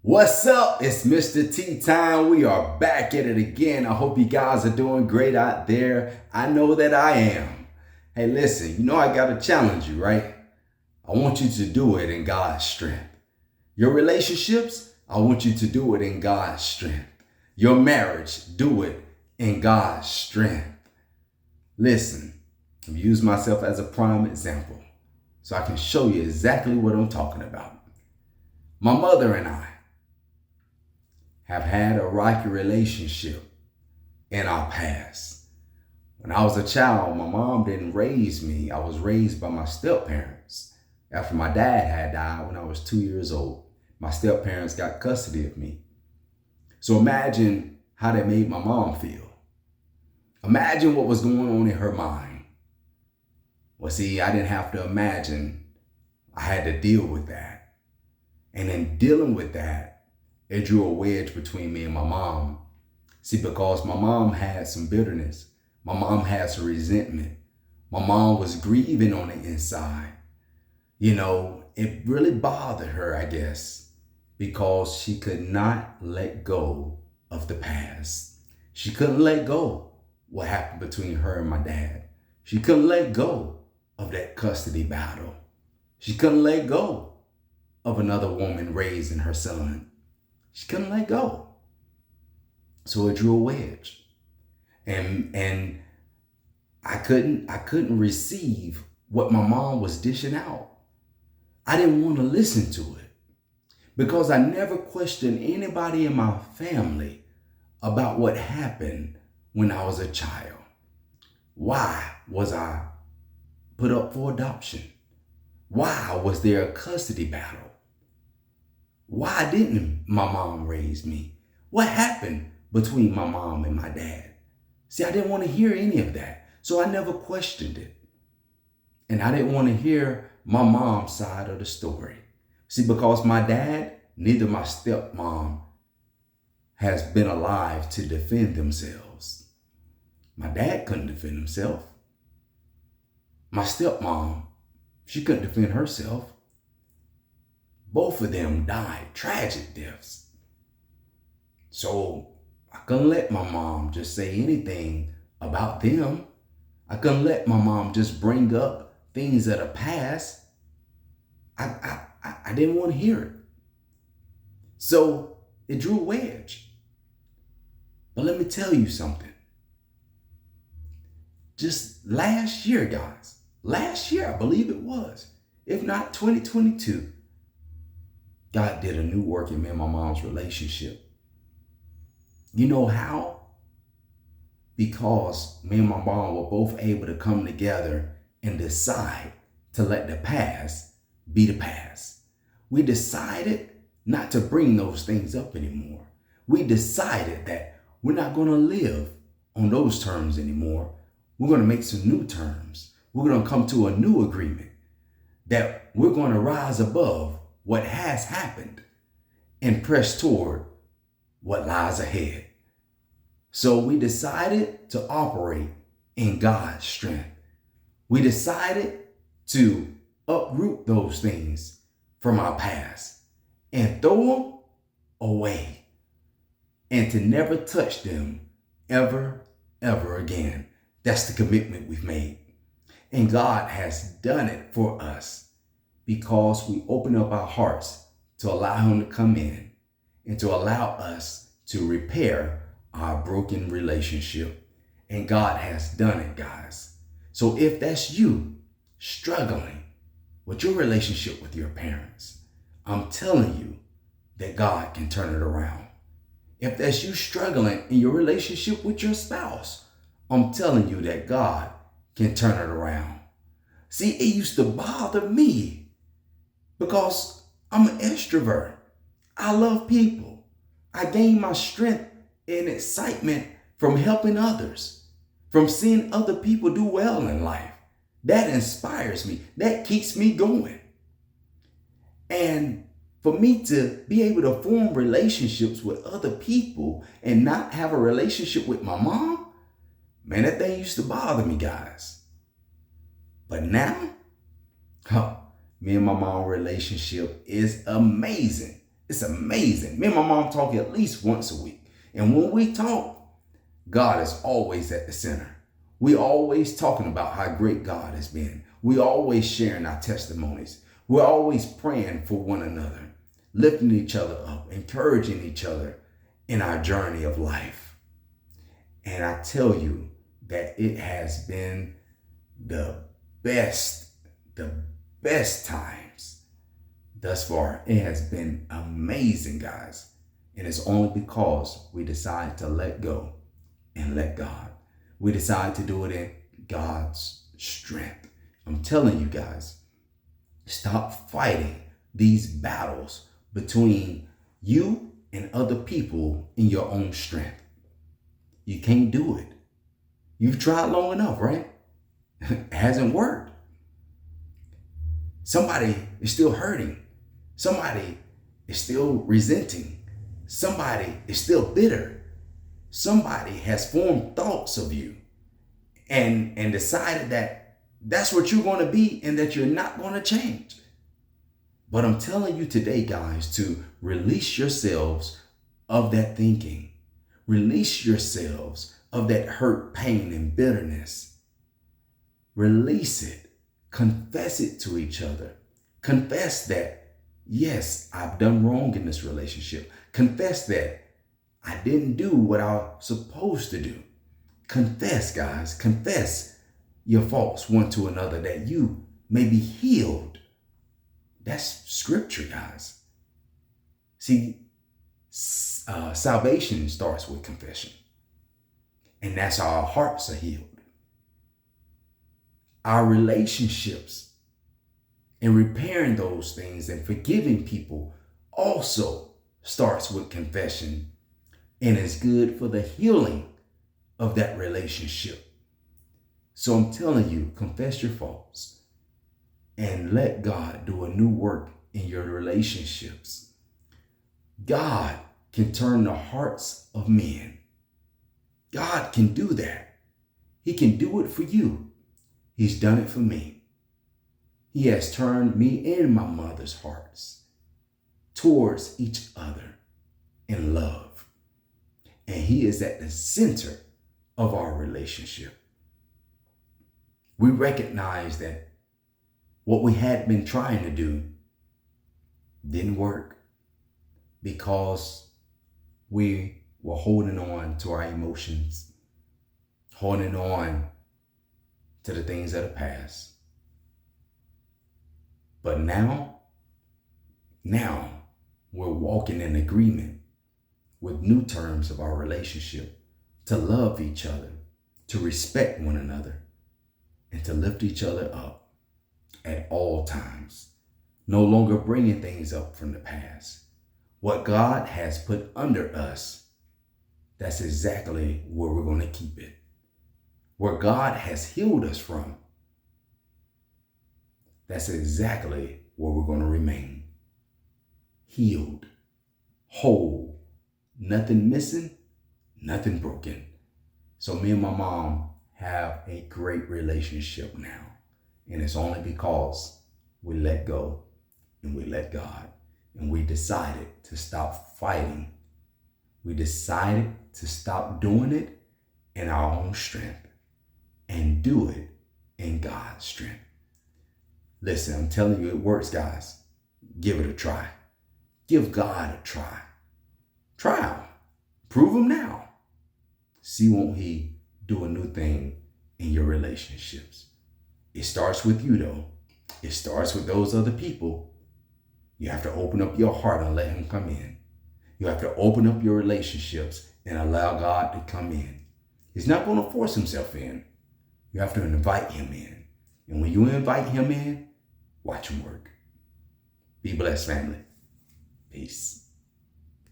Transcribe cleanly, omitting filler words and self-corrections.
What's up? It's Mr. T Time. We are back at it again. I hope you guys are doing great out there. I know that I am. Hey, listen, I got to challenge you, right? I want you to do it in God's strength. Your relationships, I want you to do it in God's strength. Your marriage, do it in God's strength. Listen, I've used myself as a prime example so I can show you exactly what I'm talking about. My mother and I have had a rocky relationship in our past. When I was a child, my mom didn't raise me. I was raised by my step-parents. After my dad had died when I was 2 years old, my step-parents got custody of me. So imagine how that made my mom feel. Imagine what was going on in her mind. Well, see, I didn't have to imagine. I had to deal with that. And in dealing with that, it drew a wedge between me and my mom. See, because my mom had some bitterness. My mom had some resentment. My mom was grieving on the inside. It really bothered her, I guess, because she could not let go of the past. She couldn't let go what happened between her and my dad. She couldn't let go of that custody battle. She couldn't let go of another woman raising her son. She couldn't let go. So it drew a wedge. And I couldn't receive what my mom was dishing out. I didn't want to listen to it because I never questioned anybody in my family about what happened when I was a child. Why was I put up for adoption? Why was there a custody battle? Why didn't my mom raise me? What happened between my mom and my dad? See, I didn't want to hear any of that, so I never questioned it. And I didn't want to hear my mom's side of the story. See, because my dad, neither my stepmom has been alive to defend themselves. My dad couldn't defend himself. My stepmom, she couldn't defend herself. Both of them died tragic deaths. So I couldn't let my mom just say anything about them. I couldn't let my mom just bring up things of the past. I didn't want to hear it. So it drew a wedge. But let me tell you something. Just last year, guys, I believe it was, if not 2022, God did a new work in me and my mom's relationship. You know how? Because me and my mom were both able to come together and decide to let the past be the past. We decided not to bring those things up anymore. We decided that we're not going to live on those terms anymore. We're going to make some new terms. We're going to come to a new agreement that we're going to rise above what has happened and press toward what lies ahead. So we decided to operate in God's strength. We decided to uproot those things from our past and throw them away and to never touch them ever again. That's the commitment we've made. And God has done it for us because we open up our hearts to allow Him to come in and to allow us to repair our broken relationship. And God has done it, guys. So if that's you struggling with your relationship with your parents, I'm telling you that God can turn it around. If that's you struggling in your relationship with your spouse, I'm telling you that God can turn it around. See, it used to bother me because I'm an extrovert. I love people. I gain my strength and excitement from helping others, from seeing other people do well in life. That inspires me. That keeps me going. And for me to be able to form relationships with other people and not have a relationship with my mom, man, that thing used to bother me, guys. But now, me and my mom relationship is amazing. It's amazing. Me and my mom talk at least once a week. And when we talk, God is always at the center. We always talking about how great God has been. We always sharing our testimonies. We're always praying for one another, lifting each other up, encouraging each other in our journey of life. And I tell you that it has been the best times thus far. It has been amazing, guys. And it's only because we decide to let go and let God. We decide to do it in God's strength. I'm telling you guys, stop fighting these battles between you and other people in your own strength. You can't do it. You've tried long enough, right? It hasn't worked. Somebody is still hurting. Somebody is still resenting. Somebody is still bitter. Somebody has formed thoughts of you and decided that that's what you're going to be and that you're not going to change. But I'm telling you today, guys, to release yourselves of that thinking. Release yourselves of that hurt, pain, and bitterness. Release it. Confess it to each other. Confess that, yes, I've done wrong in this relationship. Confess that I didn't do what I was supposed to do. Confess, guys. Confess your faults one to another that you may be healed. That's scripture, guys. See, salvation starts with confession. And that's how our hearts are healed. Our relationships and repairing those things and forgiving people also starts with confession and is good for the healing of that relationship. So I'm telling you, confess your faults and let God do a new work in your relationships. God can turn the hearts of men. God can do that. He can do it for you. He's done it for me. He has turned me and my mother's hearts towards each other in love. And he is at the center of our relationship. We recognize that what we had been trying to do didn't work because we were holding on to our emotions, holding on to the things of the past. But now we're walking in agreement with new terms of our relationship, to love each other, to respect one another, and to lift each other up at all times. No longer bringing things up from the past. What God has put under us, that's exactly where we're going to keep it. Where God has healed us from, that's exactly where we're going to remain. Healed, whole, nothing missing, nothing broken. So me and my mom have a great relationship now. And it's only because we let go and we let God. And we decided to stop fighting. We decided to stop doing it in our own strength and do it in God's strength. Listen, I'm telling you, it works, guys. Give it a try. Give God a try. Try him. Prove him now. See, won't he do a new thing in your relationships? It starts with you, though. It starts with those other people. You have to open up your heart and let him come in. You have to open up your relationships and allow God to come in. He's not going to force himself in. You have to invite him in. And when you invite him in, watch him work. Be blessed, family. Peace.